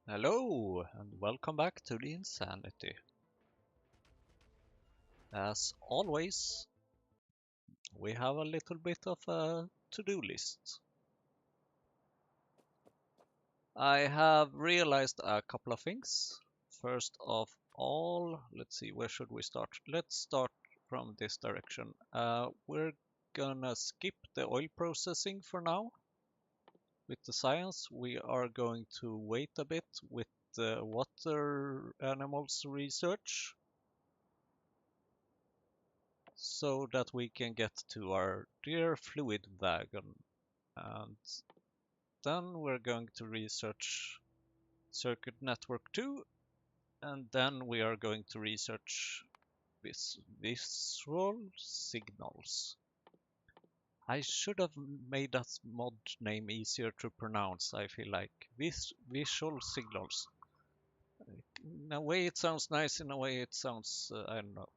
Hello and welcome back to the Insanity. As always, we have a little bit of a to-do list. I have realized a couple of things. First of all, let's see, where should we start? Let's start from this direction. We're gonna skip the oil processing for now. With the science, we are going to wait a bit with the water animals research, so that we can get to our dear fluid wagon. And then we're going to research circuit network 2, and then we are going to research visual signals. I should have made that mod name easier to pronounce, I feel like. Visual signals. In a way it sounds nice, in a way it sounds, I don't know.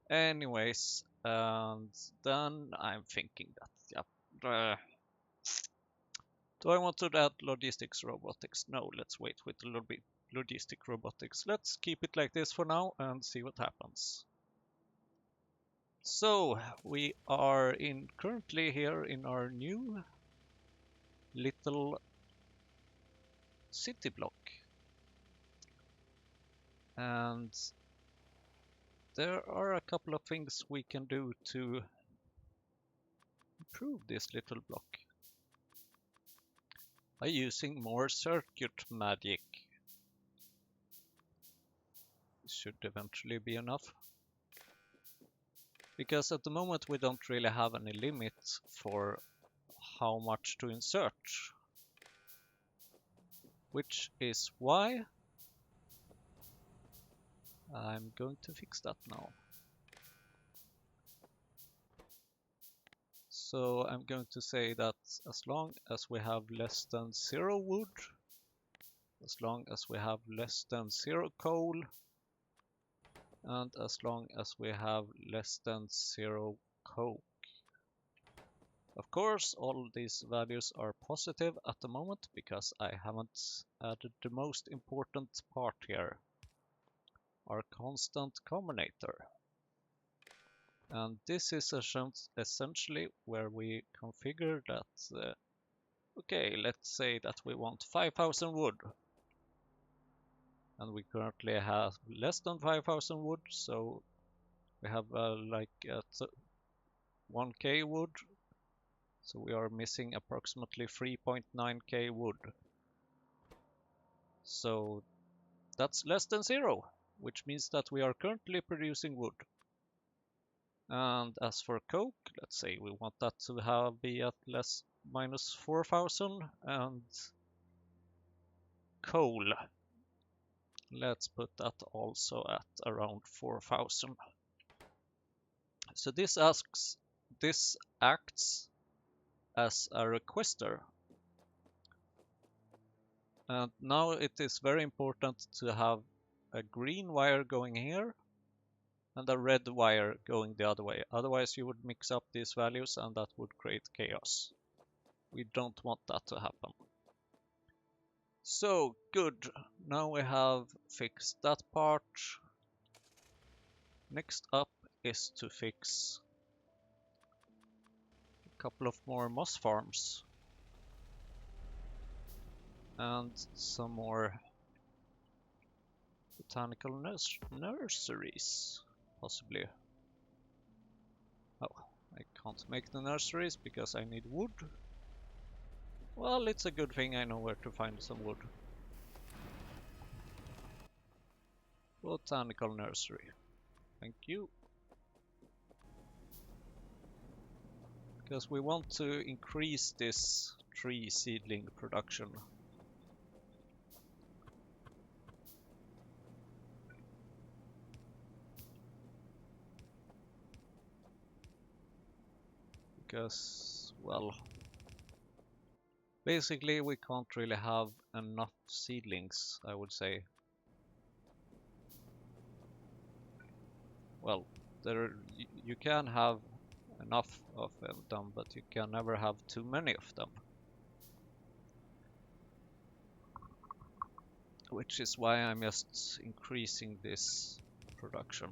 Anyways, and then I'm thinking that, yeah, do I want to add logistics robotics? No, let's wait with a little bit logistic robotics. Let's keep it like this for now and see what happens. So we are currently here in our new little city block, and there are a couple of things we can do to improve this little block by using more circuit magic. This should eventually be enough, because at the moment we don't really have any limit for how much to insert, which is why I'm going to fix that now. So I'm going to say that as long as we have less than 0 wood, as long as we have less than 0 coal, and as long as we have less than 0 coke. Of course, all these values are positive at the moment because I haven't added the most important part here, our constant combinator. And this is essentially where we configure that, okay, let's say that we want 5,000 wood. And we currently have less than 5,000 wood, so we have like 1k wood. So we are missing approximately 3.9k wood. So that's less than 0, which means that we are currently producing wood. And as for coke, let's say we want that to be at minus 4,000, and coal, let's put that also at around 4,000. So this acts as a requester. And now it is very important to have a green wire going here and a red wire going the other way. Otherwise you would mix up these values and that would create chaos. We don't want that to happen. So good, now we have fixed that part. Next up is to fix a couple of more moss farms and some more botanical nurseries, possibly. Oh, I can't make the nurseries because I need wood. Well, it's a good thing I know where to find some wood. Botanical nursery. Thank you. Because we want to increase this tree seedling production. Because, well, basically we can't really have enough seedlings, I would say. Well, you can have enough of them, but you can never have too many of them. which is why I'm just increasing this production.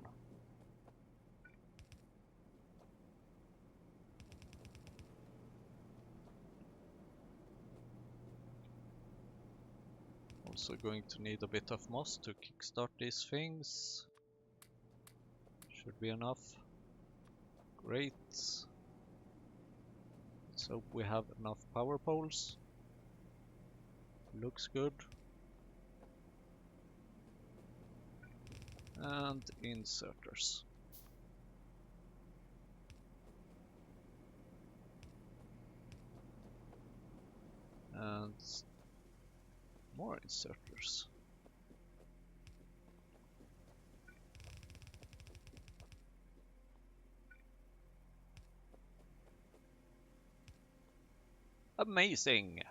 Also going to need a bit of moss to kickstart these things. Should be enough. Great. Let's hope we have enough power poles. Looks good. And inserters. And more inserters. Amazing!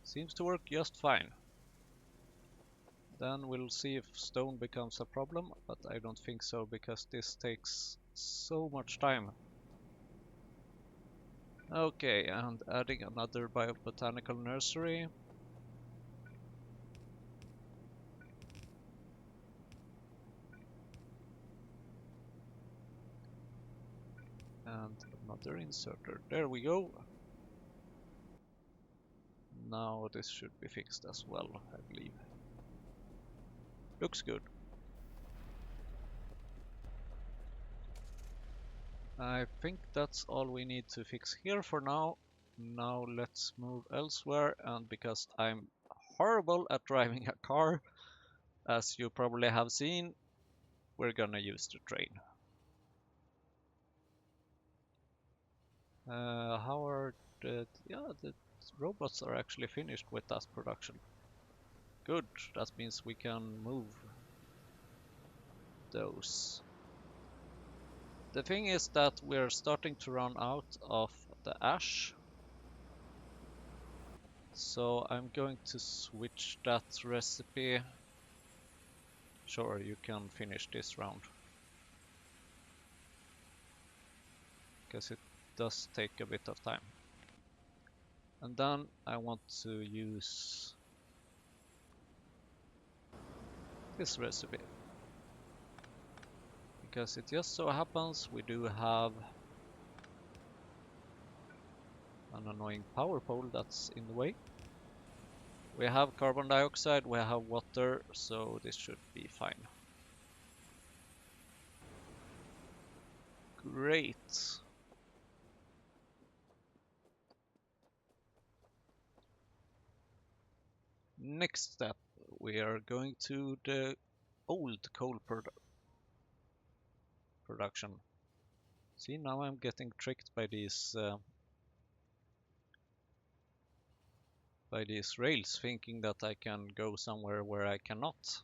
Seems to work just fine. Then we'll see if stone becomes a problem, but I don't think so because this takes so much time. Okay, and adding another biobotanical nursery. And another inserter. There we go. Now this should be fixed as well, I believe. Looks good. I think that's all we need to fix here for now. Now let's move elsewhere, and because I'm horrible at driving a car, as you probably have seen, we're gonna use the train. How are the robots are actually finished with that production. Good, that means we can move those. The thing is that we're starting to run out of the ash. So I'm going to switch that recipe. Sure, you can finish this round. Because it does take a bit of time. And then I want to use this recipe. Because it just so happens we do have an annoying power pole that's in the way. We have carbon dioxide, we have water, so this should be fine. Great. Next step, we are going to the old coal production. See, now I'm getting tricked by these rails, thinking that I can go somewhere where I cannot.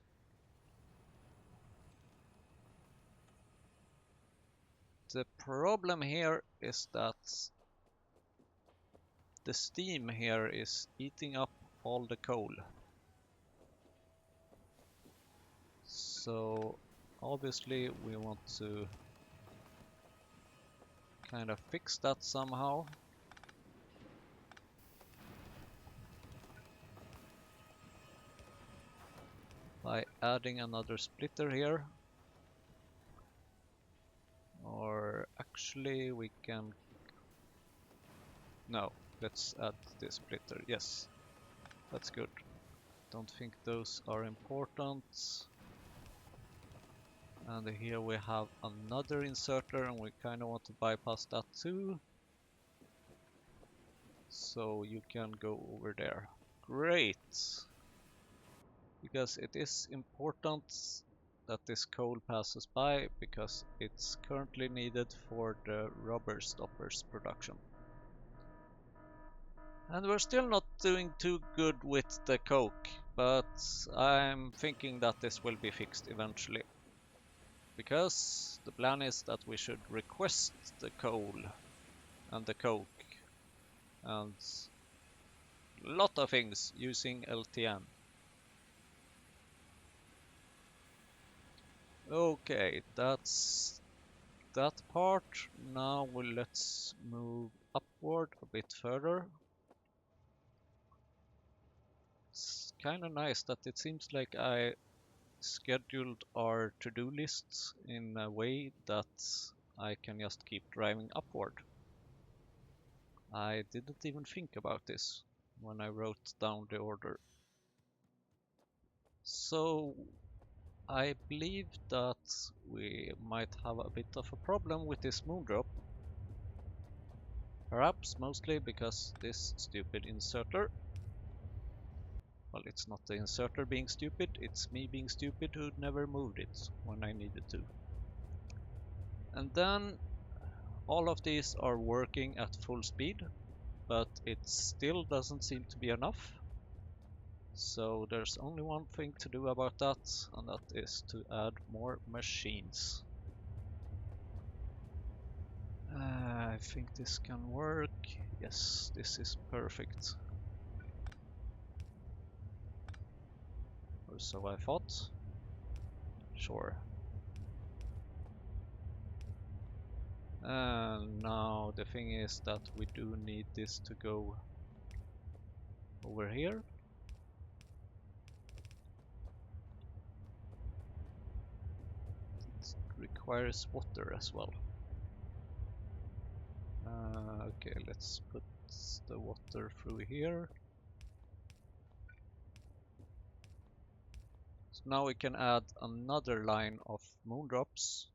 The problem here is that the steam here is eating up all the coal. So obviously we want to kind of fix that somehow. By adding another splitter here. Or actually we can... No, let's add this splitter. Yes, that's good. Don't think those are important. And here we have another inserter and we kind of want to bypass that too. So you can go over there. Great! Because it is important that this coal passes by because it's currently needed for the rubber stoppers production. And we're still not doing too good with the coke, but I'm thinking that this will be fixed eventually. Because the plan is that we should request the coal and the coke and a lot of things using LTN. Okay, that's that part. Now let's move upward a bit further. It's kind of nice that it seems like I scheduled our to-do lists in a way that I can just keep driving upward. I didn't even think about this when I wrote down the order. So I believe that we might have a bit of a problem with this moon drop. Perhaps mostly because this stupid inserter. Well, it's not the inserter being stupid, it's me being stupid who never moved it when I needed to. And then all of these are working at full speed, but it still doesn't seem to be enough. So there's only one thing to do about that, and that is to add more machines. I think this can work. Yes, this is perfect. Or so I thought. Sure. And now the thing is that we do need this to go over here. It requires water as well. Okay, let's put the water through here. So now we can add another line of moondrops.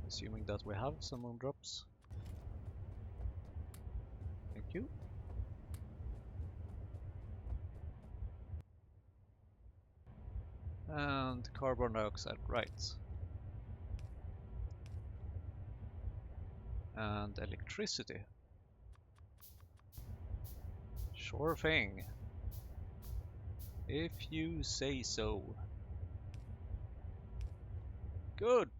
Assuming that we have some moondrops. Thank you. And carbon dioxide, right. And electricity. Sure thing. If you say so. Good.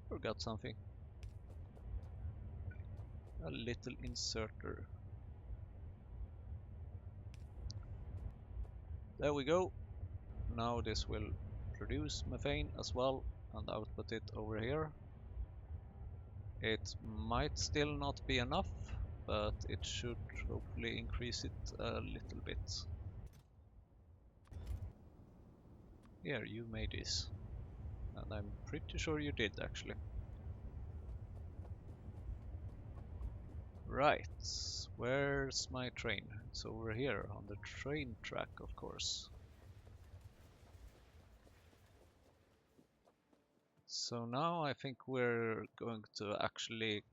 Forgot something. A little inserter. There we go. Now this will produce methane as well and output it over here. It might still not be enough, but it should hopefully increase it a little bit. Here, you made this. And I'm pretty sure you did, actually. Right, where's my train? It's over here, on the train track, of course. So now I think we're going to actually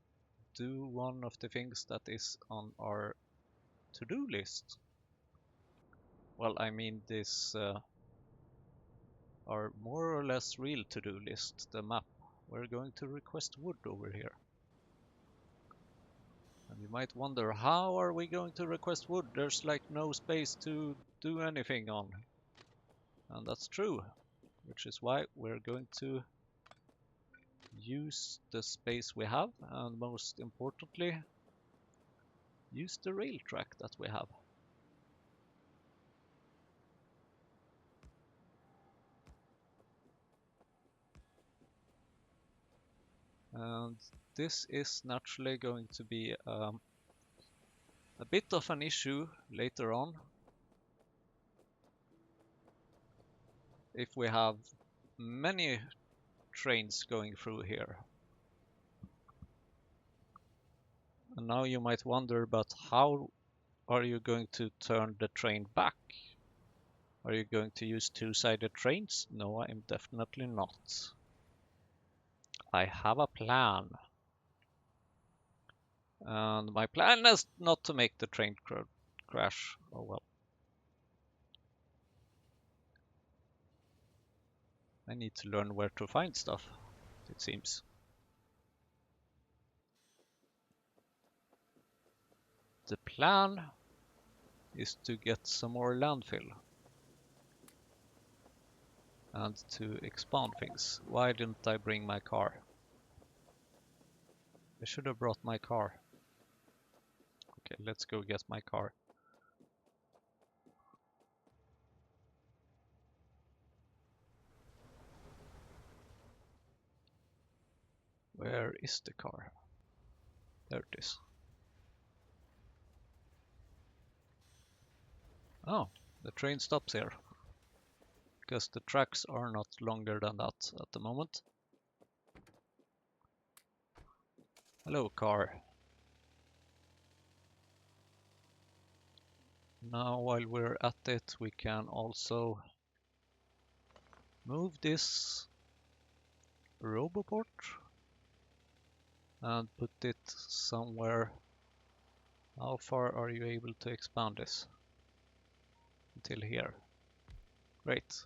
do one of the things that is on our to-do list. Well, I mean this, our more or less real to-do list, the map. We're going to request wood over here. And you might wonder, how are we going to request wood? There's like no space to do anything on. And that's true, which is why we're going to use the space we have, and most importantly, use the rail track that we have. And this is naturally going to be a bit of an issue later on if we have many trains going through here. And now you might wonder, but how are you going to turn the train back? Are you going to use two-sided trains? No, I'm definitely not. I have a plan. And my plan is not to make the train crash. Oh well. I need to learn where to find stuff, it seems. The plan is to get some more landfill. And to expand things. Why didn't I bring my car? I should have brought my car. Okay, let's go get my car. Where is the car? There it is. Oh, the train stops here. Because the tracks are not longer than that at the moment. Hello, car. Now, while we're at it, we can also move this Roboport and put it somewhere. How far are you able to expand this? Until here. Great.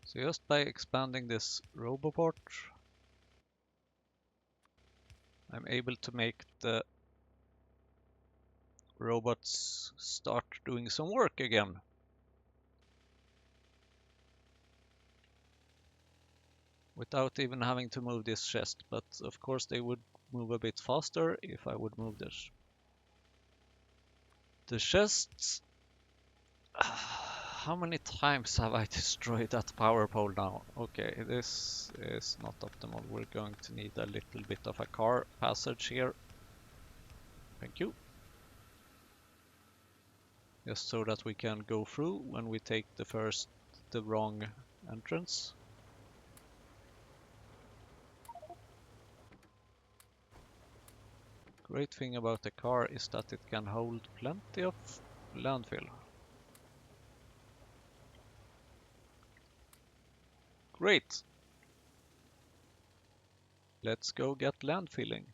So just by expanding this Roboport, I'm able to make the robots start doing some work again. Without even having to move this chest, but of course they would move a bit faster if I would move this. The chests. How many times have I destroyed that power pole now? Okay, this is not optimal. We're going to need a little bit of a car passage here. Thank you. Just so that we can go through when we take the wrong entrance. Great thing about the car is that it can hold plenty of landfill. Great! Let's go get landfilling.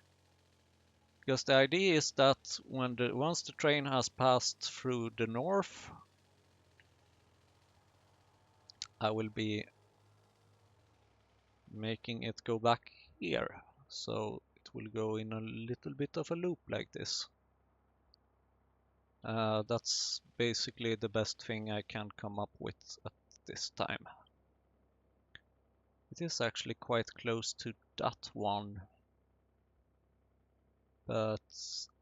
Because the idea is that once the train has passed through the north, I will be making it go back here. So it will go in a little bit of a loop like this. That's basically the best thing I can come up with at this time. It is actually quite close to that one, but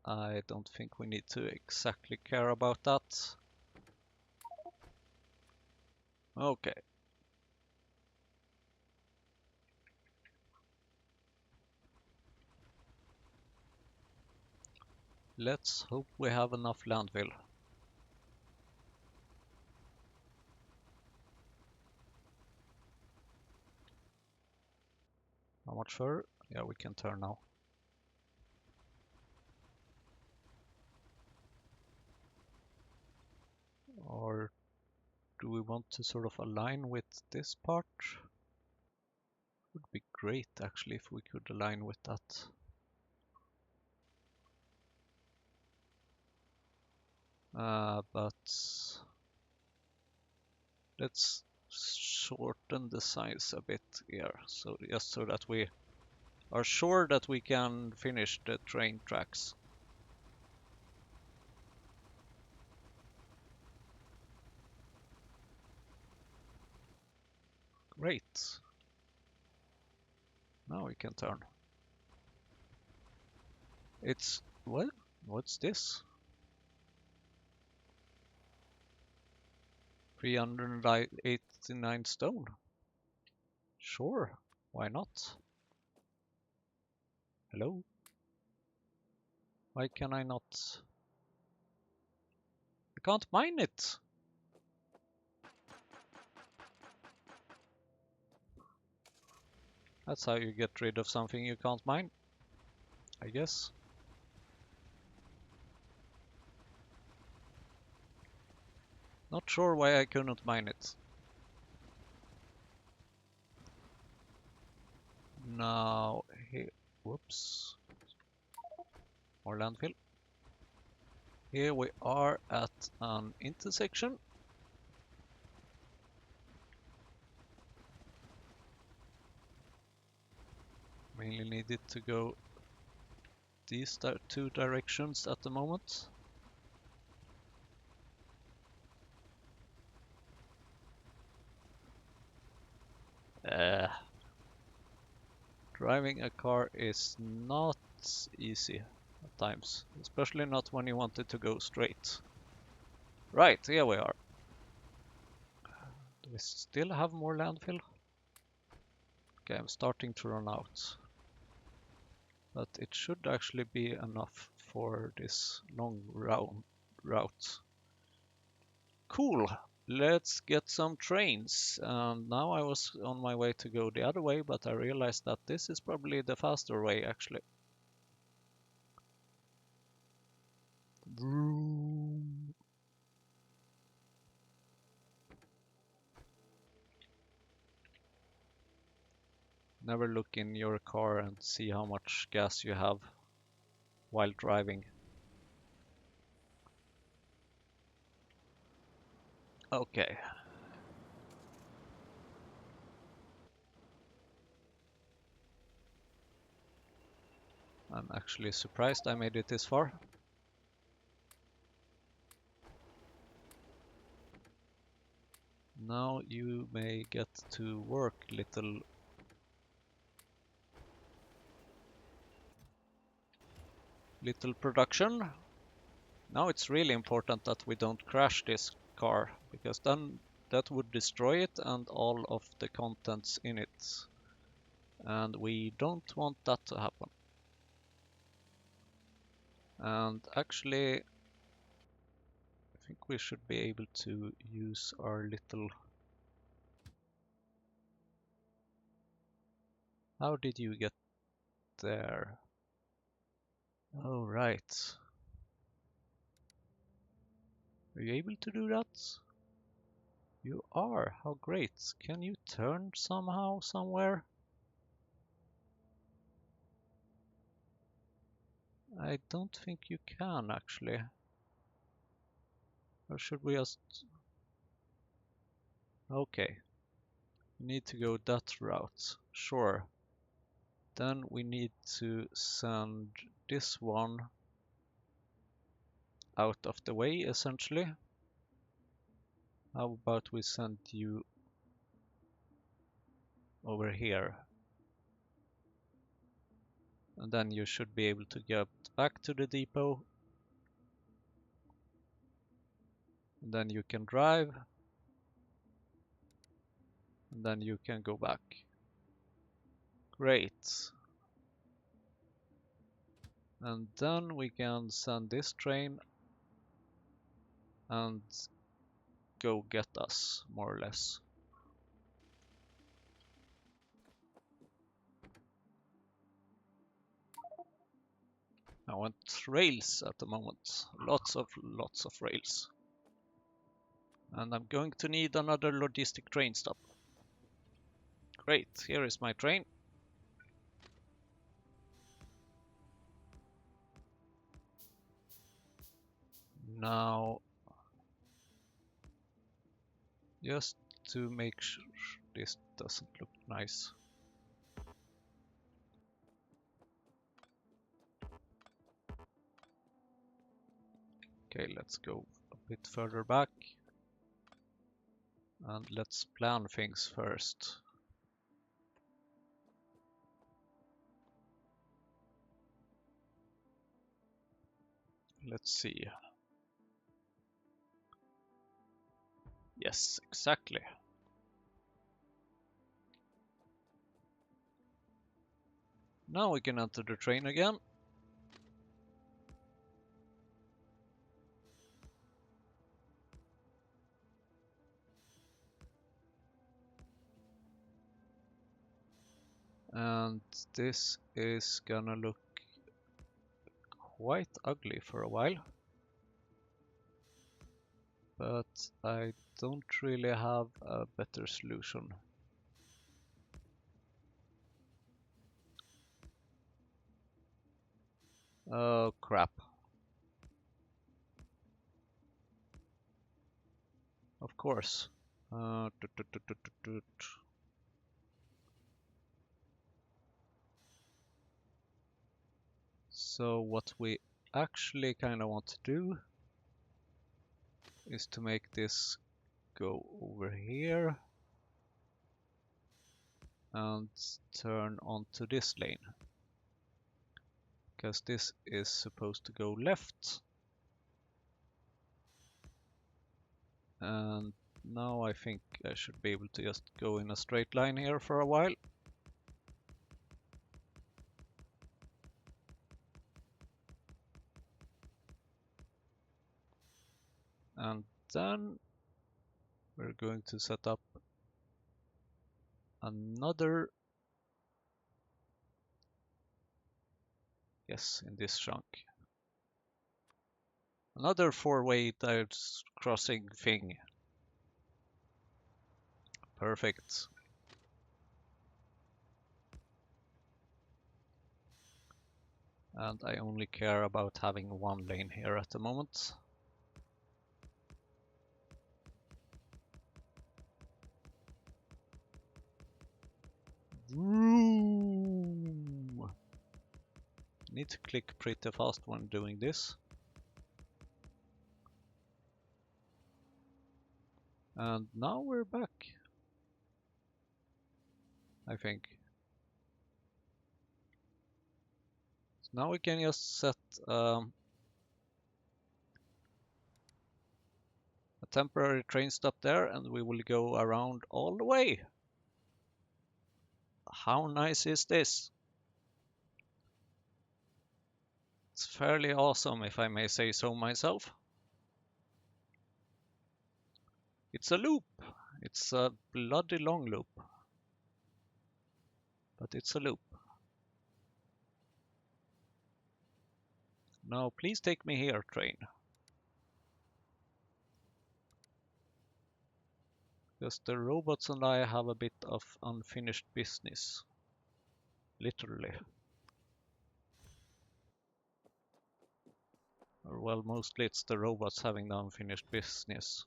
I don't think we need to exactly care about that. Okay. Let's hope we have enough landfill. How much fur? Yeah, we can turn now. Or do we want to sort of align with this part? Would be great actually if we could align with that. But let's shorten the size a bit here, so just so that we are sure that we can finish the train tracks. Great. Now we can turn. It's what? What's this? 389 stone. Sure, why not? Hello? Why can I not? I can't mine it. That's how you get rid of something you can't mine, I guess. Not sure why I couldn't mine it. Now, here, whoops. More landfill. Here we are at an intersection. Mainly needed to go these two directions at the moment. Driving a car is not easy at times, especially not when you want it to go straight. Right, here we are. Do we still have more landfill? Okay, I'm starting to run out. but it should actually be enough for this long route. Cool, let's get some trains. And now I was on my way to go the other way, but I realized that this is probably the faster way actually. Vroom. Never look in your car and see how much gas you have while driving. Okay. I'm actually surprised I made it this far. Now you may get to work, little production. Now it's really important that we don't crash this car, because then that would destroy it and all of the contents in it. And we don't want that to happen. And actually, I think we should be able to use our little... How did you get there? Oh, right. Are you able to do that? You are. How great. Can you turn somehow, somewhere? I don't think you can, actually. Or should we just... Okay. We need to go that route. Sure. Then we need to send this one out of the way, essentially. How about we send you over here? And then you should be able to get back to the depot. And then you can drive. And then you can go back. Great. And then we can send this train and go get us, more or less. I want rails at the moment. Lots of rails. And I'm going to need another logistic train stop. Great, here is my train. Now, just to make sure this doesn't look nice. Okay, let's go a bit further back. And let's plan things first. Let's see. Yes, exactly. Now we can enter the train again. And this is gonna look quite ugly for a while. But I don't really have a better solution. Oh crap. Of course. So what we actually kind of want to do is to make this go over here and turn onto this lane, because this is supposed to go left. And now I think I should be able to just go in a straight line here for a while. And then we're going to set up another, yes, in this chunk, another 4-way tiles crossing thing. Perfect. And I only care about having one lane here at the moment. Vroom. Need to click pretty fast when doing this. And now we're back, I think. So now we can just set a temporary train stop there and we will go around all the way. How nice is this? It's fairly awesome, if I may say so myself. It's a loop. It's a bloody long loop. But it's a loop. Now please take me here, train. Because the robots and I have a bit of unfinished business. Literally. Or well, mostly it's the robots having the unfinished business.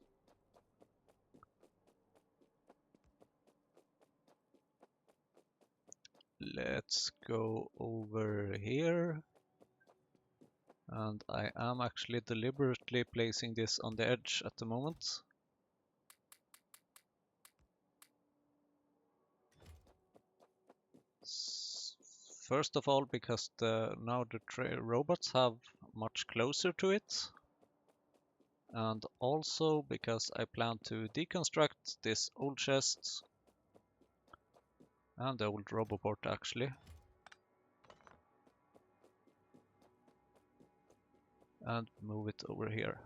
Let's go over here. And I am actually deliberately placing this on the edge at the moment. First of all, because now the robots have much closer to it. And also because I plan to deconstruct this old chest and the old roboport actually. And move it over here.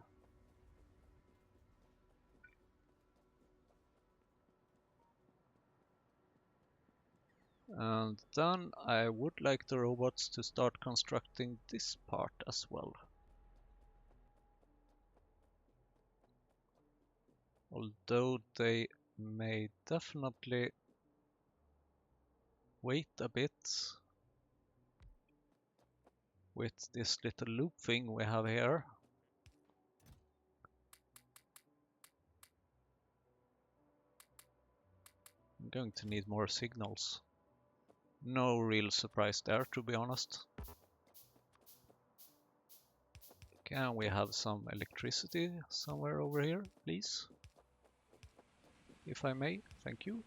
And then I would like the robots to start constructing this part as well. Although they may definitely wait a bit with this little loop thing we have here. I'm going to need more signals. No real surprise there, to be honest. Can we have some electricity somewhere over here, please? If I may, thank you.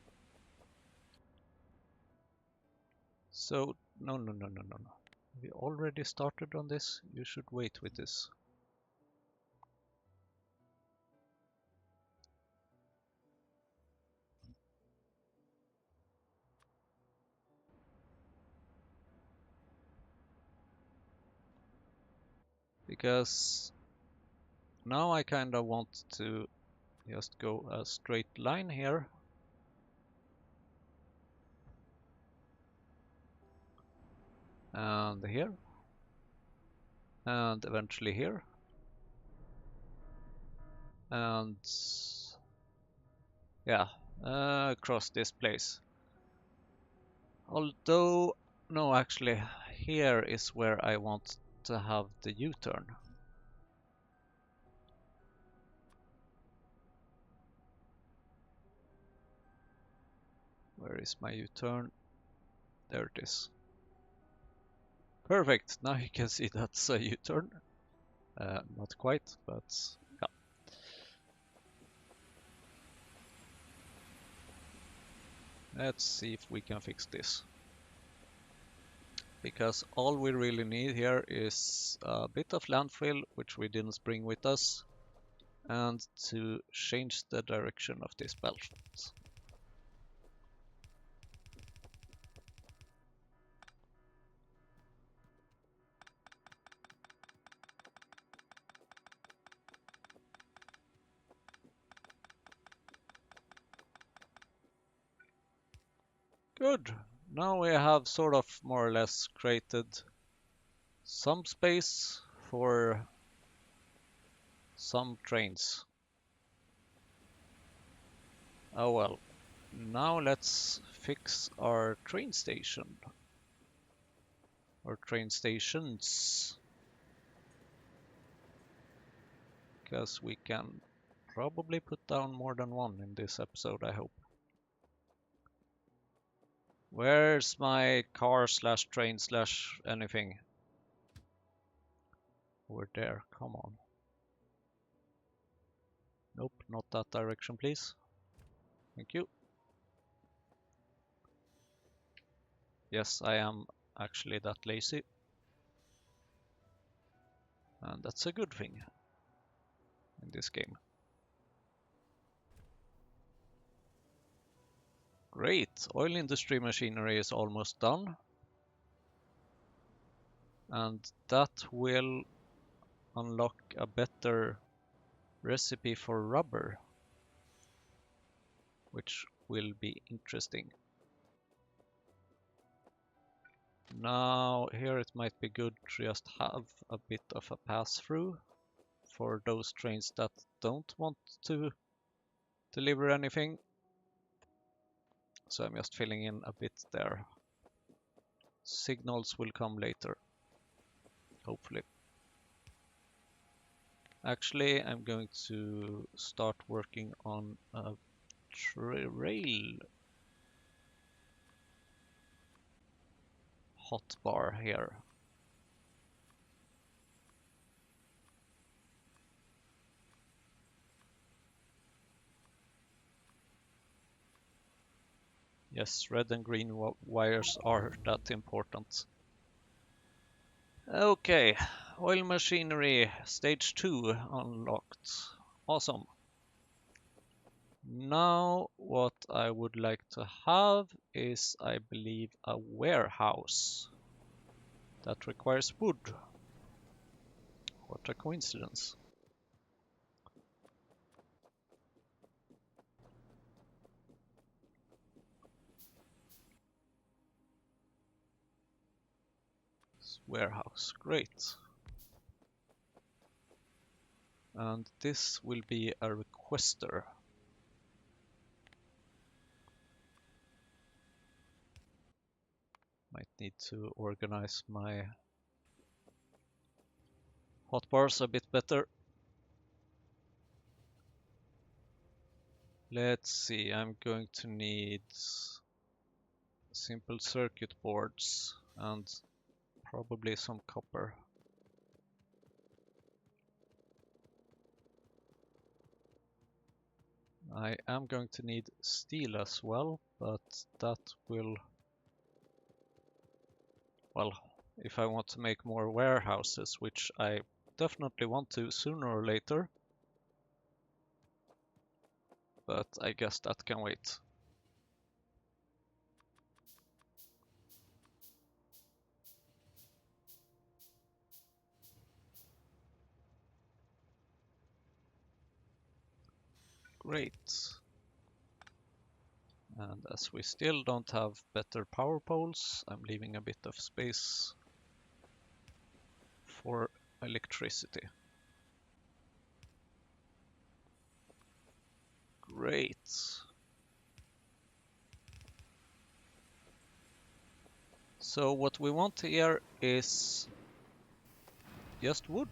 So, no. We already started on this, you should wait with this. Because now I kind of want to just go a straight line here. And here. And eventually here. And yeah, across this place. Although, no, actually, here is where I want to have the U-turn. Where is my U-turn? There it is. Perfect, now you can see that's a U-turn. Not quite, but yeah. Let's see if we can fix this. Because all we really need here is a bit of landfill, which we didn't bring with us, and to change the direction of this belt. Good. Now we have sort of more or less created some space for some trains. Oh well. Now let's fix our train station. Or train stations. Because we can probably put down more than one in this episode, I hope. Where's my car slash train slash anything? Over there, come on. Nope, not that direction, please. Thank you. Yes, I am actually that lazy. And that's a good thing in this game. Great, oil industry machinery is almost done. And that will unlock a better recipe for rubber, which will be interesting. Now here it might be good to just have a bit of a pass-through for those trains that don't want to deliver anything. So I'm just filling in a bit there. Signals will come later, hopefully. Actually, I'm going to start working on a rail hotbar here. Yes, red and green wires are that important. Okay, oil machinery stage 2 unlocked. Awesome. Now what I would like to have is, I believe, a warehouse that requires wood. What a coincidence. Warehouse, great. And this will be a requester. Might need to organize my hotbars a bit better. Let's see, I'm going to need simple circuit boards and probably some copper. I am going to need steel as well, but that will, well, if I want to make more warehouses, which I definitely want to sooner or later, but I guess that can wait. Great. And as we still don't have better power poles, I'm leaving a bit of space for electricity. Great. So what we want here is just wood.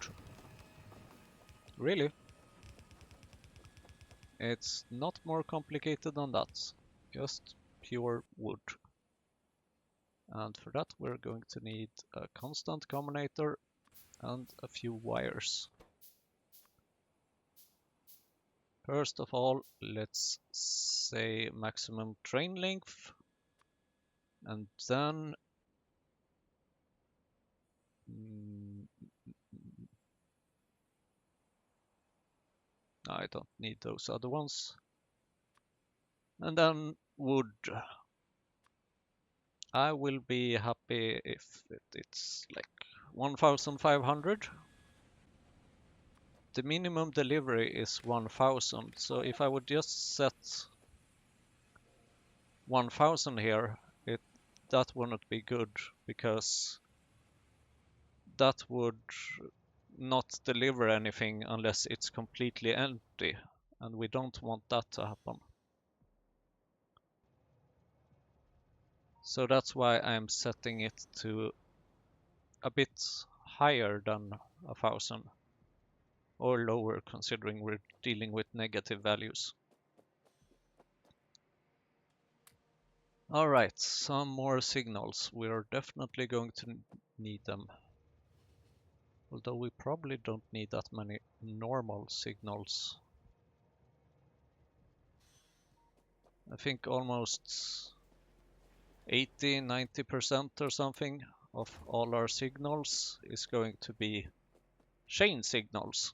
Really. It's not more complicated than that. Just pure wood. And for that we're going to need a constant combinator and a few wires. First of all, let's say maximum train length, and then I don't need those other ones. And then wood. I will be happy if it's like 1500. The minimum delivery is 1000, so if I would just set 1000 here, that wouldn't be good, because that would not deliver anything unless it's completely empty, and we don't want that to happen. So that's why I'm setting it to a bit higher than 1000, or lower considering we're dealing with negative values. Alright, some more signals. We're definitely going to need them. Although we probably don't need that many normal signals. I think almost 80–90% or something of all our signals is going to be chain signals.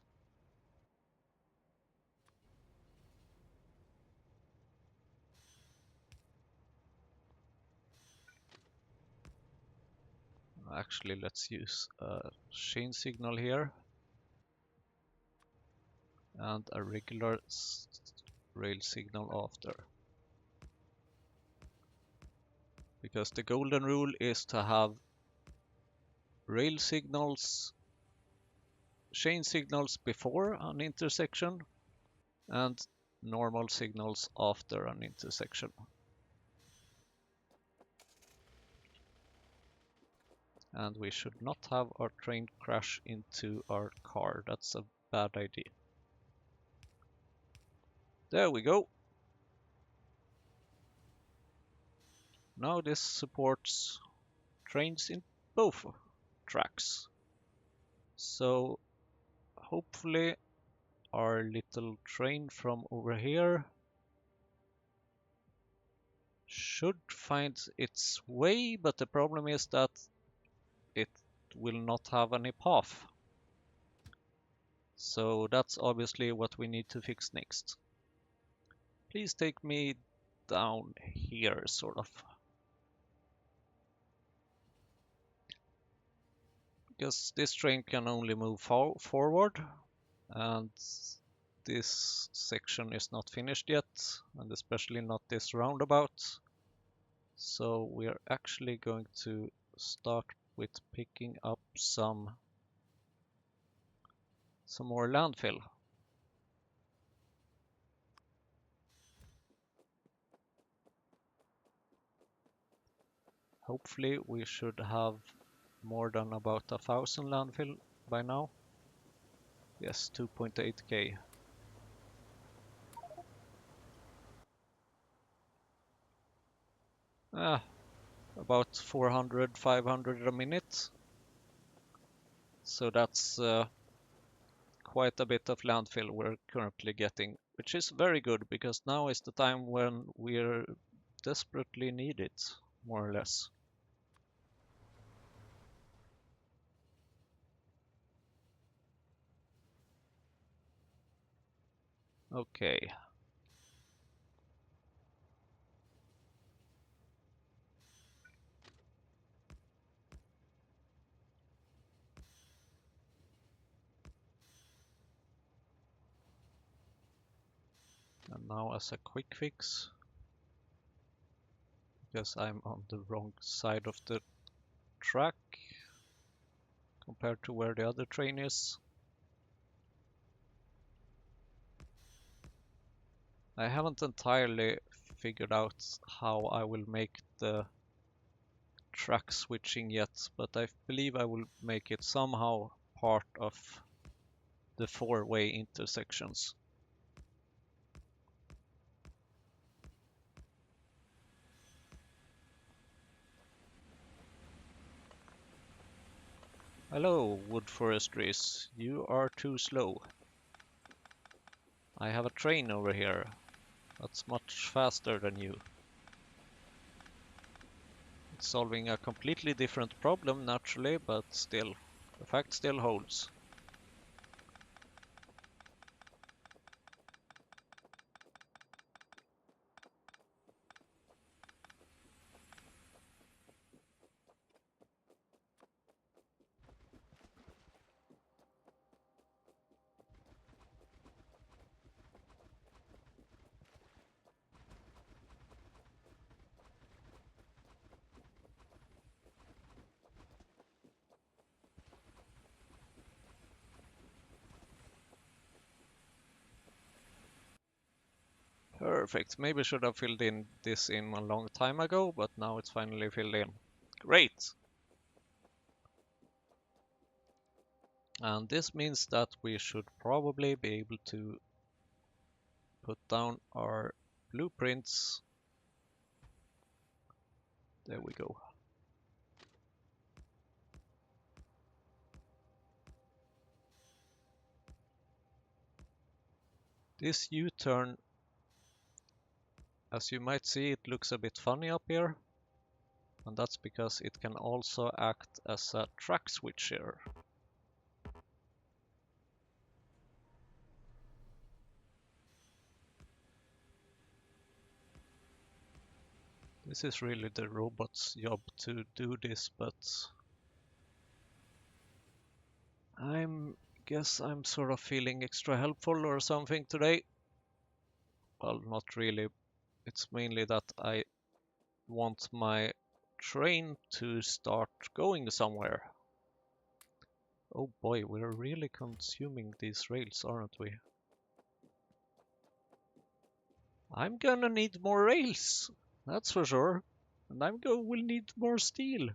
Actually, let's use a chain signal here and a regular rail signal after. Because the golden rule is to have rail signals, chain signals before an intersection and normal signals after an intersection. And we should not have our train crash into our car. That's a bad idea. There we go. Now this supports trains in both tracks. So hopefully our little train from over here should find its way, but the problem is that it will not have any path. So that's obviously what we need to fix next. Please take me down here, sort of. Because this train can only move forward, and this section is not finished yet, and especially not this roundabout. So we are actually going to start with picking up some more landfill. Hopefully we should have more than about 1000 landfill by now. Yes, 2.8k. About 400–500 a minute. So that's quite a bit of landfill we're currently getting, which is very good because now is the time when we're desperately need it, more or less. Okay. And now as a quick fix, because I'm on the wrong side of the track compared to where the other train is. I haven't entirely figured out how I will make the track switching yet, but I believe I will make it somehow part of the four-way intersections. Hello, wood forestries. You are too slow. I have a train over here that's much faster than you. It's solving a completely different problem naturally, but still, the fact still holds. Perfect. Maybe should have filled in this in a long time ago, but now it's finally filled in. Great! And this means that we should probably be able to put down our blueprints. There we go. This U-turn, as you might see, it looks a bit funny up here. And that's because it can also act as a track switcher. This is really the robot's job to do this, but guess I'm sort of feeling extra helpful or something today. Well, not really. It's mainly that I want my train to start going somewhere. Oh boy, we're really consuming these rails, aren't we? I'm gonna need more rails, that's for sure. And will need more steel.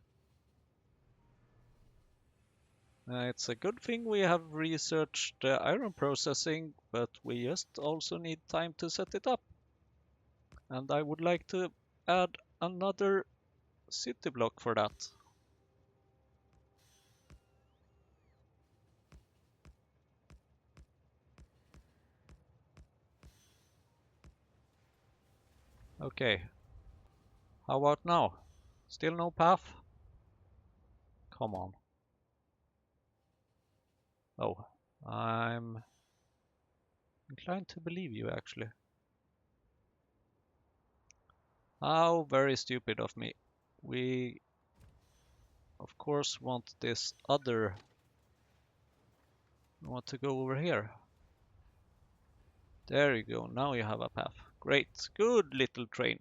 It's a good thing we have researched iron processing, but we just also need time to set it up. And I would like to add another city block for that. Okay. How about now? Still no path? Come on. Oh, I'm inclined to believe you actually. How very stupid of me. We, of course, want this other. We want to go over here. There you go. Now you have a path. Great. Good little train.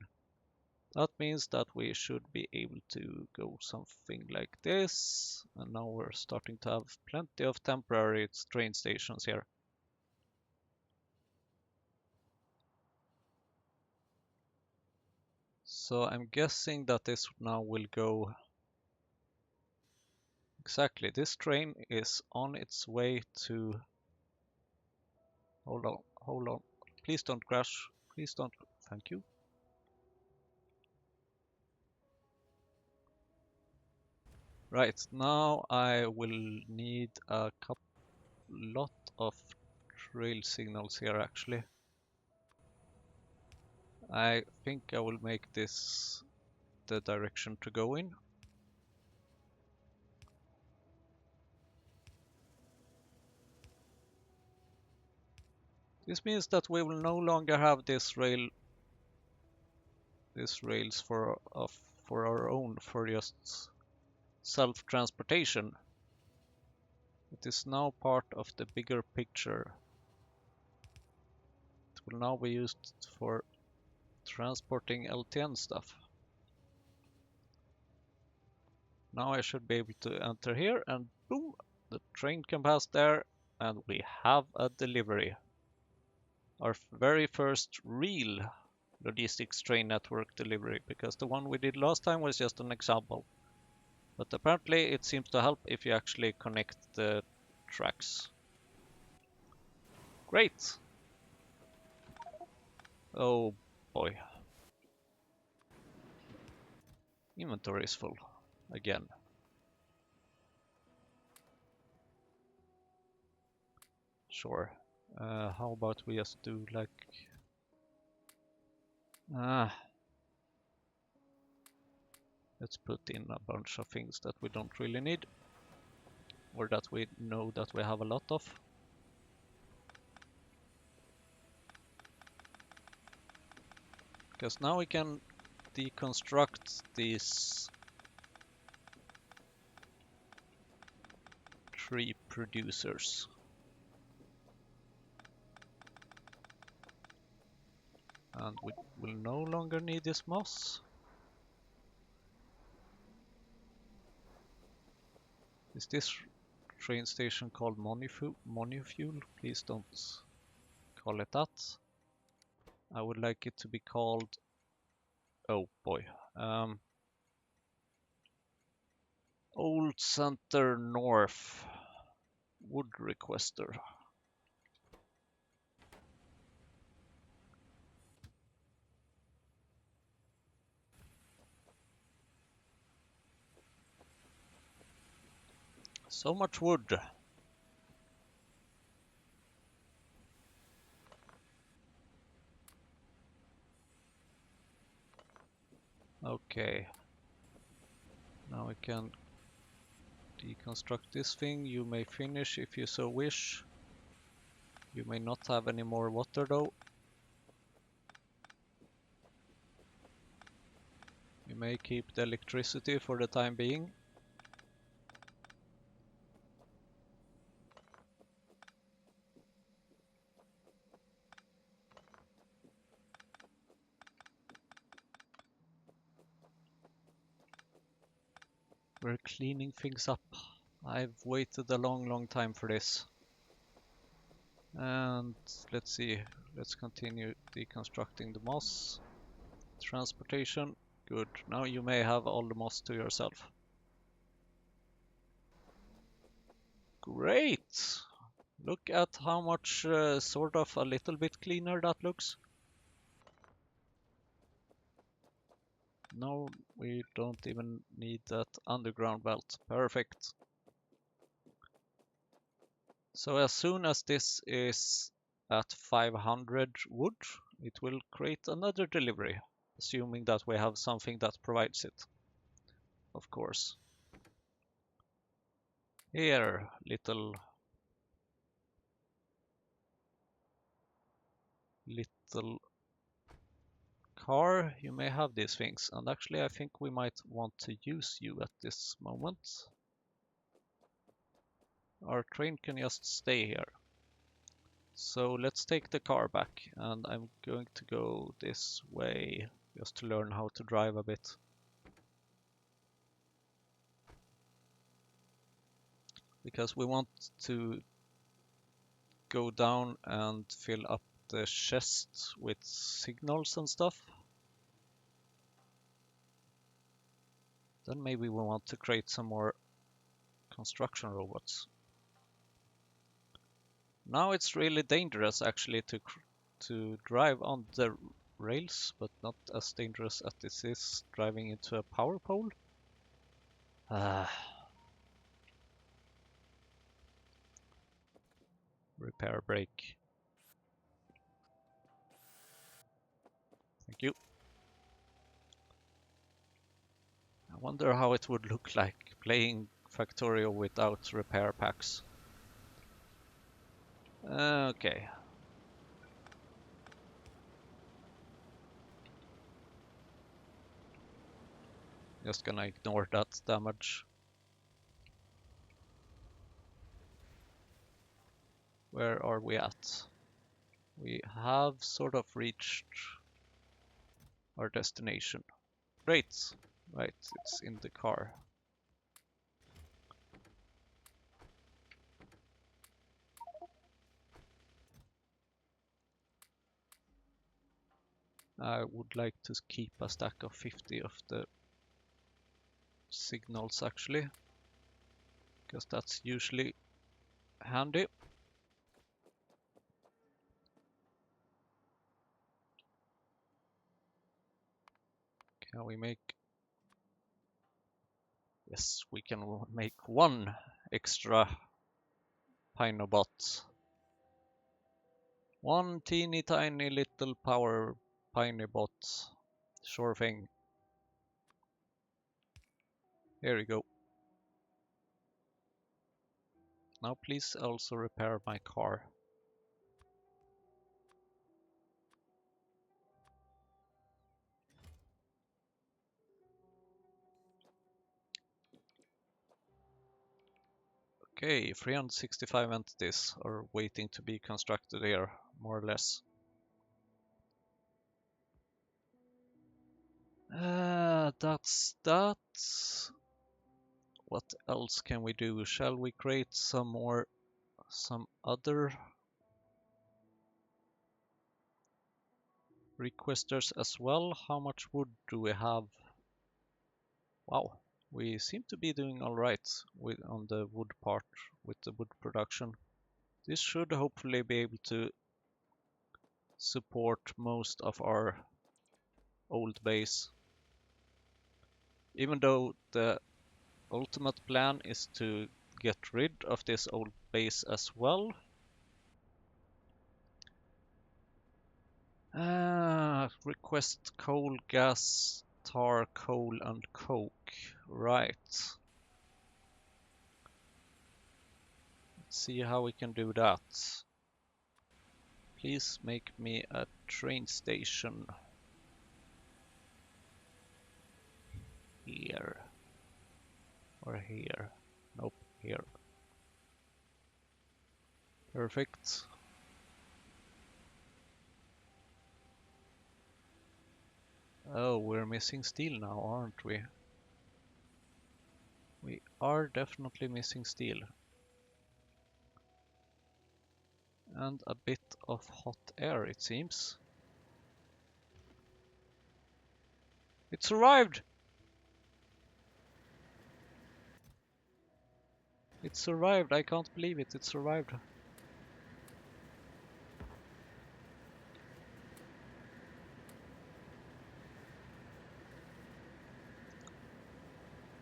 That means that we should be able to go something like this. And now we're starting to have plenty of temporary train stations here. So I'm guessing that this now will go exactly. This train is on its way to. Hold on, hold on. Please don't crash. Please don't. Thank you. Right, now I will need a lot of trail signals here actually. I think I will make this the direction to go in. This means that we will no longer have this rails for our own, for just self-transportation. It is now part of the bigger picture. It will now be used for transporting LTN stuff. Now I should be able to enter here and boom, the train can pass there and we have a delivery. Our very first real logistics train network delivery, because the one we did last time was just an example. But apparently it seems to help if you actually connect the tracks. Great! Oh boy. Inventory is full again. Sure. How about we just do like... let's put in a bunch of things that we don't really need. Or that we know that we have a lot of. Because now we can deconstruct these tree producers. And we will no longer need this moss. Is this train station called Monofuel? Please don't call it that. I would like it to be called, oh boy, Old Center North Wood Requester. So much wood. Okay. Now we can deconstruct this thing. You may finish if you so wish. You may not have any more water though. You may keep the electricity for the time being. We're cleaning things up. I've waited a long time for this. And let's see, let's continue deconstructing the moss. Transportation, good. Now you may have all the moss to yourself. Great! Look at how much sort of a little bit cleaner that looks. No, we don't even need that underground belt. Perfect. So as soon as this is at 500 wood, it will create another delivery, assuming that we have something that provides it, of course. Here, little car, you may have these things, and actually I think we might want to use you at this moment. Our train can just stay here. So let's take the car back, and I'm going to go this way just to learn how to drive a bit. Because we want to go down and fill up the chest with signals and stuff. Then maybe we want to create some more construction robots. Now it's really dangerous actually to drive on the rails, but not as dangerous as this is driving into a power pole. Repair brake. Thank you. I wonder how it would look like playing Factorio without repair packs. Okay. Just gonna ignore that damage. Where are we at? We have sort of reached our destination. Great. Right, it's in the car. I would like to keep a stack of 50 of the signals actually, because that's usually handy. Can we make... Yes, we can make one extra Pinobot. One teeny tiny little power Pinobot. Sure thing. Here we go. Now please also repair my car. Okay, 365 entities are waiting to be constructed here, more or less. That's that. What else can we do? Shall we create some other requesters as well. How much wood do we have? Wow, we seem to be doing all right on the wood part with the wood production. This should hopefully be able to support most of our old base. Even though the ultimate plan is to get rid of this old base as well. Request coal, gas, tar, coal, and coke. Right. Let's see how we can do that. Please make me a train station. Here. Or here. Nope, here. Perfect. Oh, we're missing steel now, aren't we? We are definitely missing steel. And a bit of hot air, it seems. It's arrived! It's arrived, I can't believe it, it's arrived.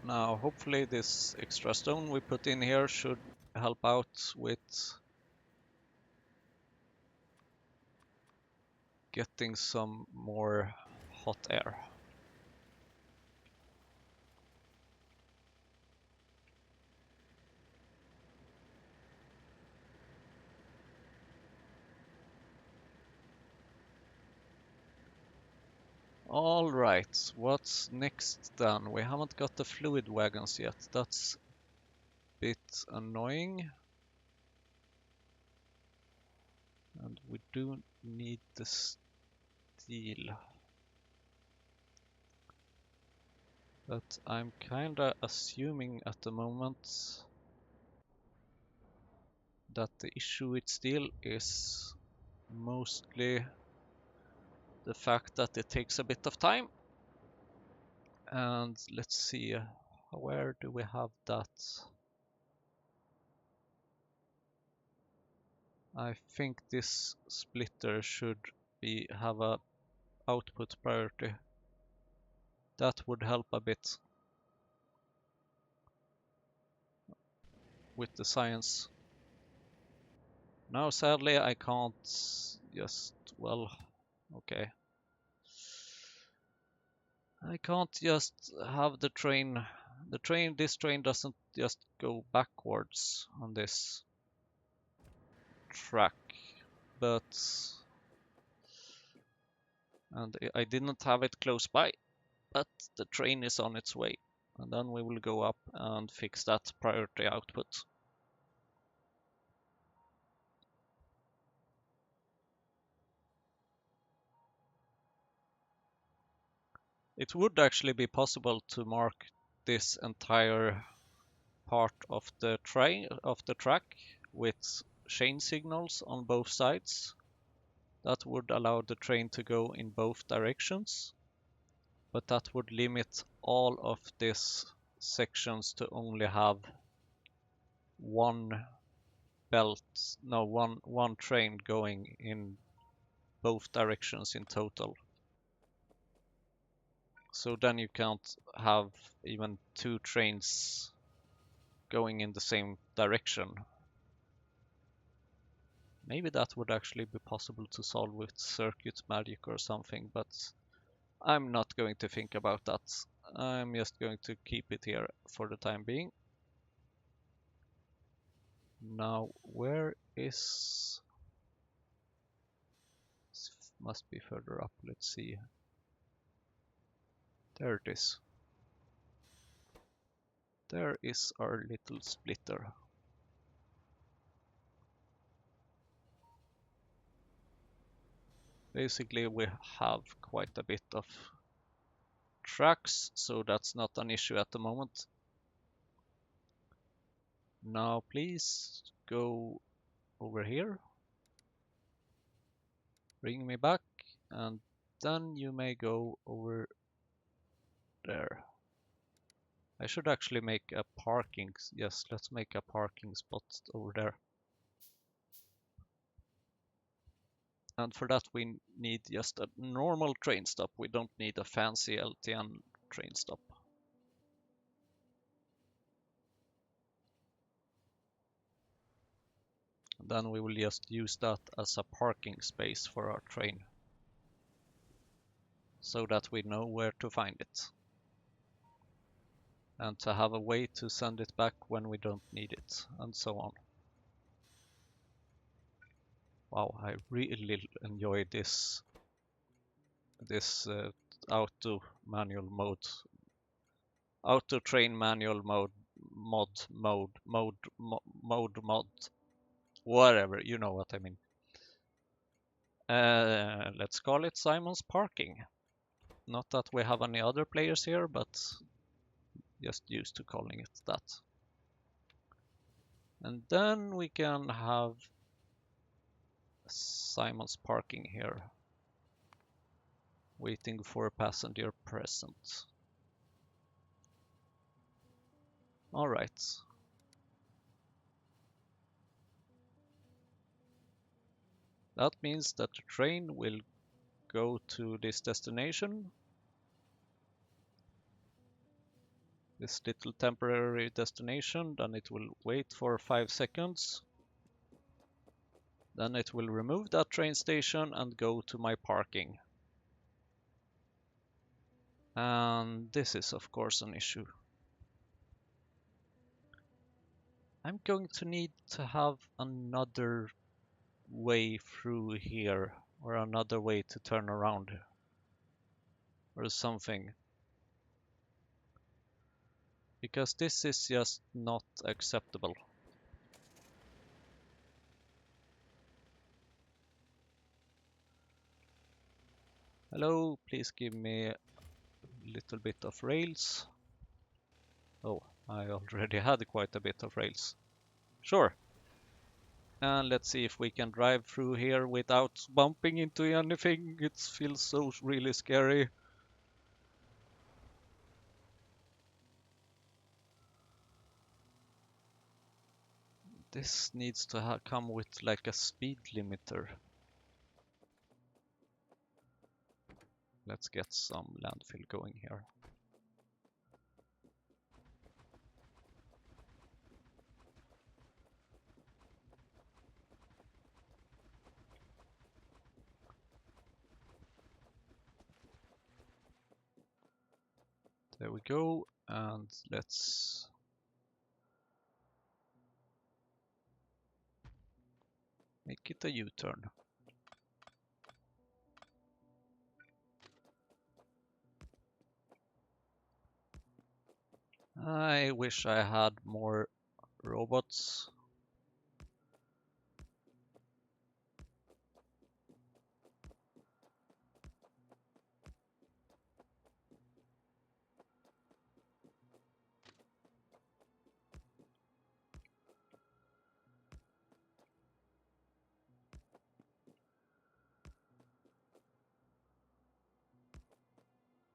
Now, hopefully this extra stone we put in here should help out with getting some more hot air. Alright, what's next then? We haven't got the fluid wagons yet, that's a bit annoying. And we do need the steel. But I'm kinda assuming at the moment that the issue with steel is mostly the fact that it takes a bit of time. And let's see, where do we have that? I think this splitter should have a output priority. That would help a bit with the science. Now sadly I can't just, well, okay. I can't just have this train doesn't just go backwards on this track, but, and I didn't have it close by, but the train is on its way, and then we will go up and fix that priority output. It would actually be possible to mark this entire part of the track with chain signals on both sides. That would allow the train to go in both directions, but that would limit all of these sections to only have one one train going in both directions in total. So then you can't have even two trains going in the same direction. Maybe that would actually be possible to solve with circuit magic or something, but I'm not going to think about that. I'm just going to keep it here for the time being. Now, where is... This must be further up, let's see. There it is. There is our little splitter. Basically, we have quite a bit of tracks, so that's not an issue at the moment. Now, please go over here. Bring me back and then you may go over there. I should actually make a parking. Yes, let's make a parking spot over there. And for that we need just a normal train stop. We don't need a fancy LTN train stop. And then we will just use that as a parking space for our train, so that we know where to find it. And to have a way to send it back when we don't need it, and so on. Wow, I really enjoy this auto manual mode, auto train manual mod, whatever, you know what I mean. Let's call it Simon's Parking. Not that we have any other players here, but just used to calling it that. And then we can have Simon's Parking here, waiting for a passenger present. All right. That means that the train will go to this destination, this little temporary destination, then it will wait for 5 seconds. Then it will remove that train station and go to my parking. And this is of course an issue. I'm going to need to have another way through here, or another way to turn around, or something. Because this is just not acceptable. Hello, please give me a little bit of rails. Oh, I already had quite a bit of rails. Sure. And let's see if we can drive through here without bumping into anything. It feels so really scary. This needs to come with like a speed limiter. Let's get some landfill going here. There we go, and let's make it a U-turn. I wish I had more robots.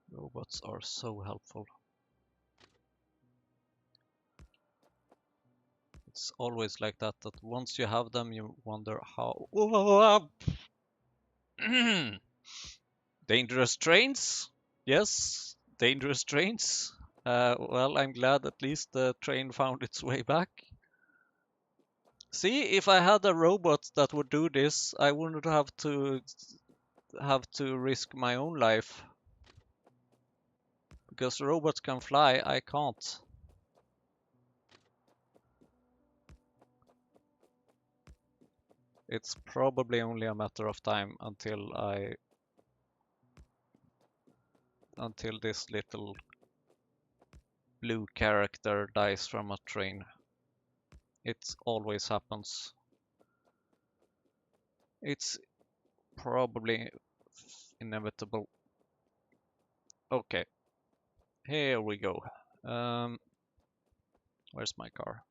Robots are so helpful. It's always like that, that once you have them, you wonder how... Dangerous trains? Yes, dangerous trains. Well, I'm glad at least the train found its way back. See, if I had a robot that would do this, I wouldn't have to risk my own life. Because robots can fly, I can't. It's probably only a matter of time until this little blue character dies from a train. It always happens. It's probably inevitable. Okay, here we go. Where's my car?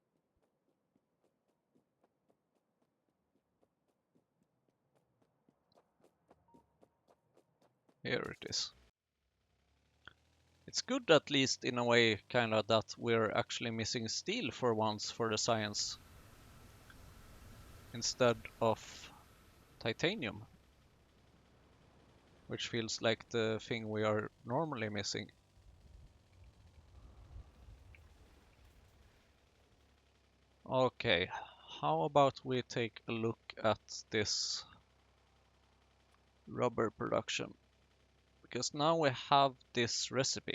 Here it is. It's good, at least in a way, kind of, that we're actually missing steel for once for the science instead of titanium, which feels like the thing we are normally missing. Okay, how about we take a look at this rubber production? Because now we have this recipe.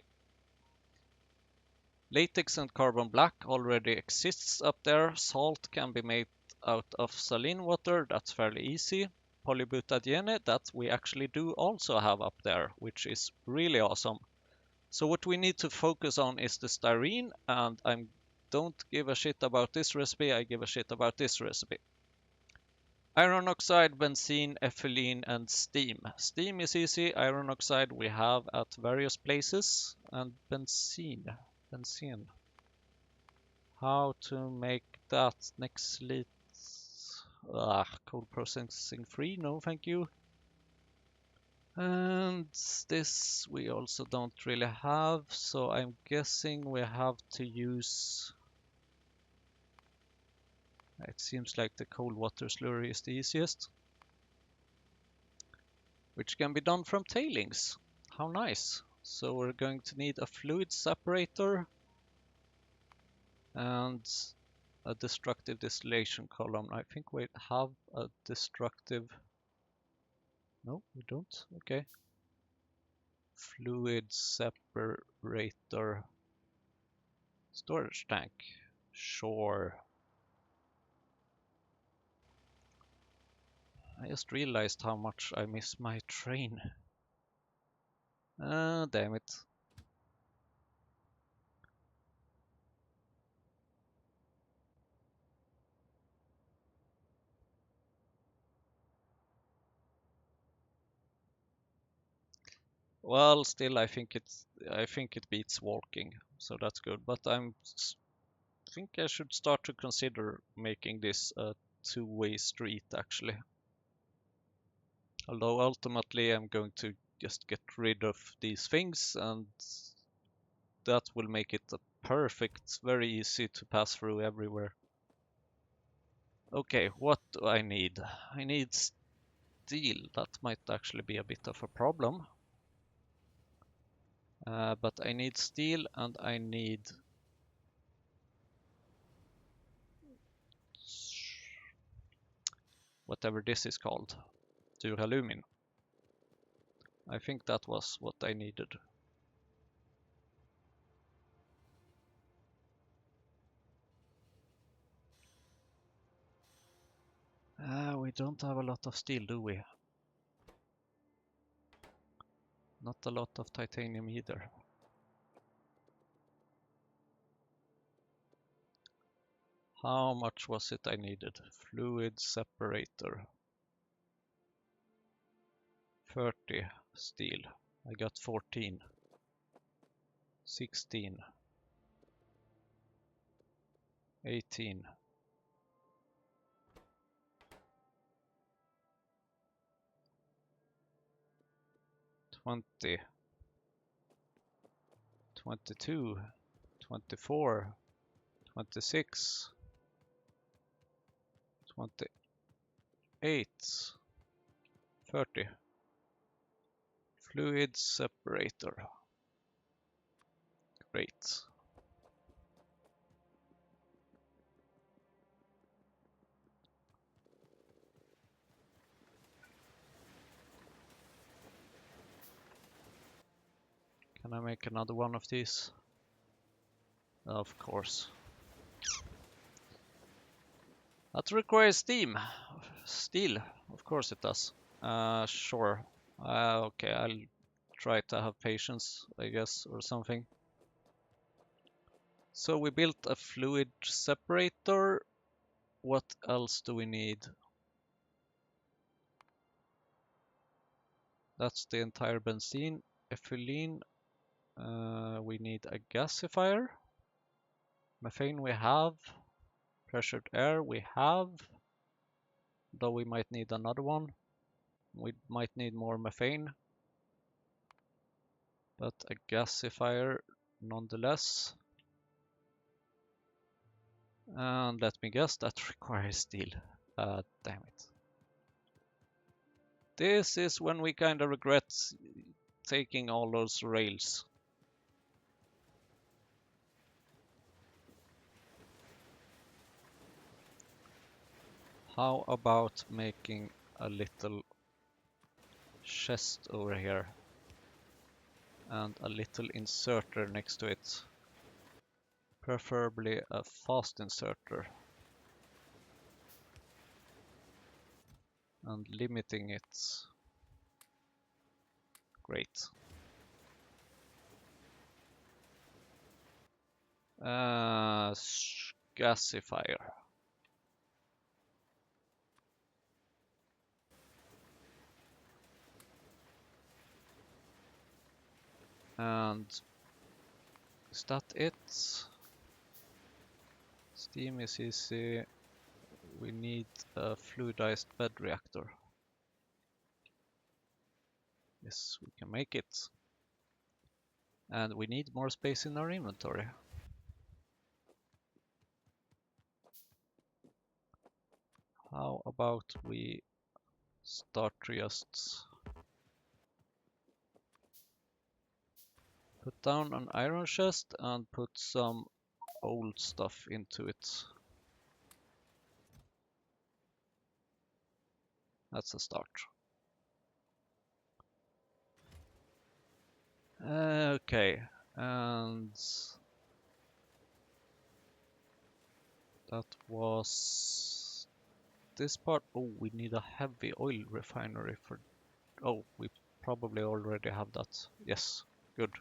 Latex and carbon black already exists up there. Salt can be made out of saline water, that's fairly easy. Polybutadiene, that we actually do also have up there, which is really awesome. So what we need to focus on is the styrene, and I don't give a shit about this recipe, I give a shit about this recipe. Iron oxide, benzene, ethylene, and steam. Steam is easy, iron oxide we have at various places, and benzene. How to make that next lit? Cold processing free, no thank you. And this we also don't really have, so I'm guessing we have to use... It seems like the cold water slurry is the easiest, which can be done from tailings. How nice. So we're going to need a fluid separator and a destructive distillation column. I think we have a destructive... No, we don't. Okay. Fluid separator. Storage tank. Sure. I just realized how much I miss my train. Damn it. Well, still, I think it beats walking, so that's good. But think I should start to consider making this a two-way street, actually. Although ultimately I'm going to just get rid of these things, and that will make it a perfect, very easy to pass through everywhere. Okay, what do I need? I need steel. That might actually be a bit of a problem. But I need steel and I need whatever this is called, duralumin. I think that was what I needed. We don't have a lot of steel, do we? Not a lot of titanium either. How much was it I needed? Fluid separator. 30 steel. I got 14. 16. 18. 20. 22. 24. 26. 28. 30. Fluid separator. Great. Can I make another one of these? Of course. That requires steam. Steel, of course it does. Sure. Okay, I'll try to have patience, I guess, or something. So we built a fluid separator. What else do we need? That's the entire benzene. Ethylene. We need a gasifier. Methane we have. Pressured air we have. Though we might need another one. We might need more methane. but a gasifier nonetheless. And let me guess, that requires steel. Damn it. This is when we kind of regret taking all those rails. How about making a little chest over here and a little inserter next to it? Preferably a fast inserter. And limiting it. Great. Gasifier. And is that it? Steam is easy. We need a fluidized bed reactor. Yes, we can make it. And we need more space in our inventory. How about we start to just put down an iron chest and put some old stuff into it. That's a start. Okay, and that was this part. Oh, we need a heavy oil refinery for... Oh, we probably already have that. Yes, good.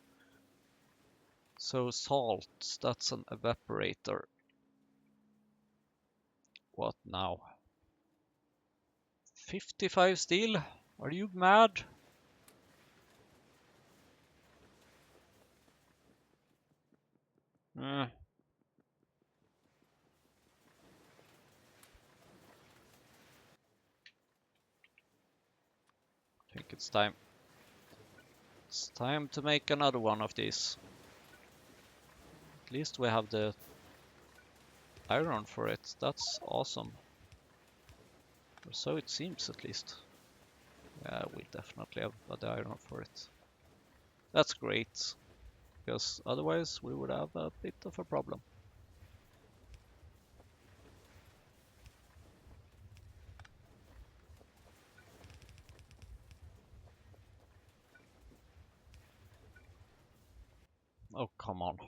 So salt, that's an evaporator. What now? 55 steel? Are you mad? I think it's time. It's time to make another one of these. At least we have the iron for it. That's awesome. Or so it seems, at least. Yeah, we definitely have the iron for it. That's great, because otherwise we would have a bit of a problem. Oh, come on.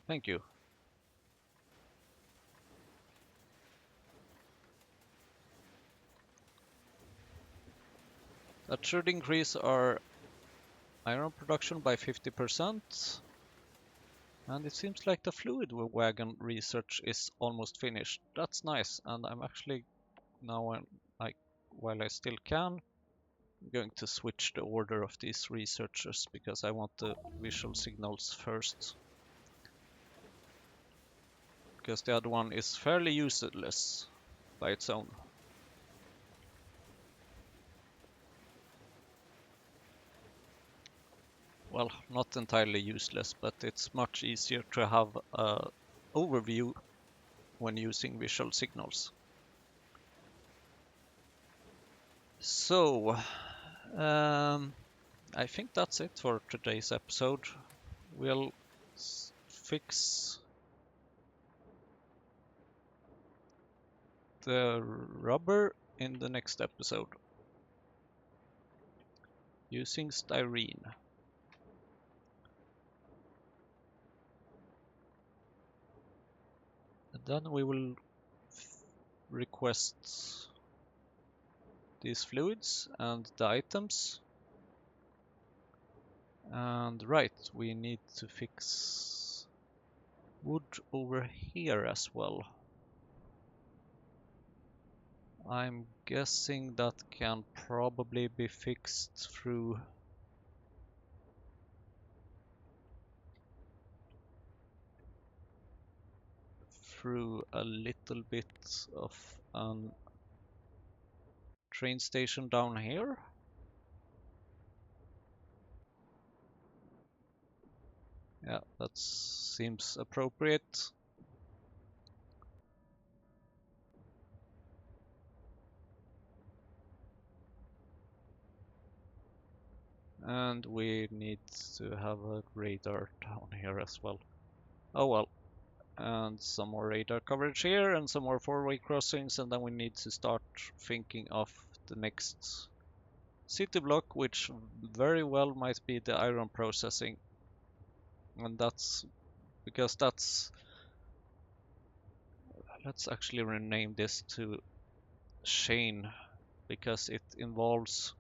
Thank you. That should increase our iron production by 50%. And it seems like the fluid wagon research is almost finished. That's nice, and I'm actually now, while I still can, I'm going to switch the order of these researchers because I want the visual signals first. Because the other one is fairly useless by its own. Well, not entirely useless, but it's much easier to have an overview when using visual signals. So, I think that's it for today's episode. We'll fix the rubber in the next episode using styrene. And then we will request these fluids and the items. And right, we need to fix wood over here as well. I'm guessing that can probably be fixed through a little bit of an train station down here. Yeah, that seems appropriate. And we need to have a radar down here as well. Oh well. And some more radar coverage here and some more four-way crossings, and then we need to start thinking of the next city block, which very well might be the iron processing. And that's because that's... Let's actually rename this to Shane, because it involves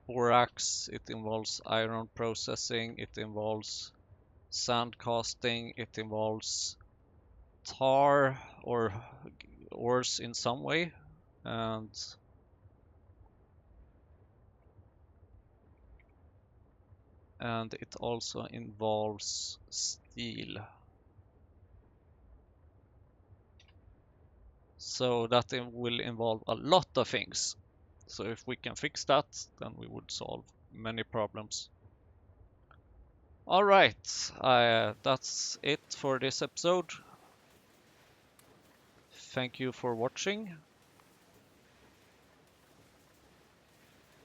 borax, it involves iron processing, it involves sand casting, it involves tar or ores in some way, and it also involves steel. So that will involve a lot of things. So if we can fix that, then we would solve many problems. All right, that's it for this episode. Thank you for watching.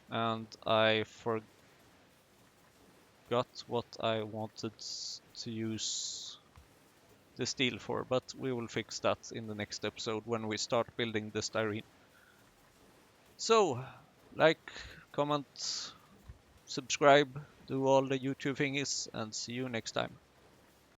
And I forgot what I wanted to use the steel for, but we will fix that in the next episode when we start building the styrene. So, like, comment, subscribe, do all the YouTube thingies, and see you next time.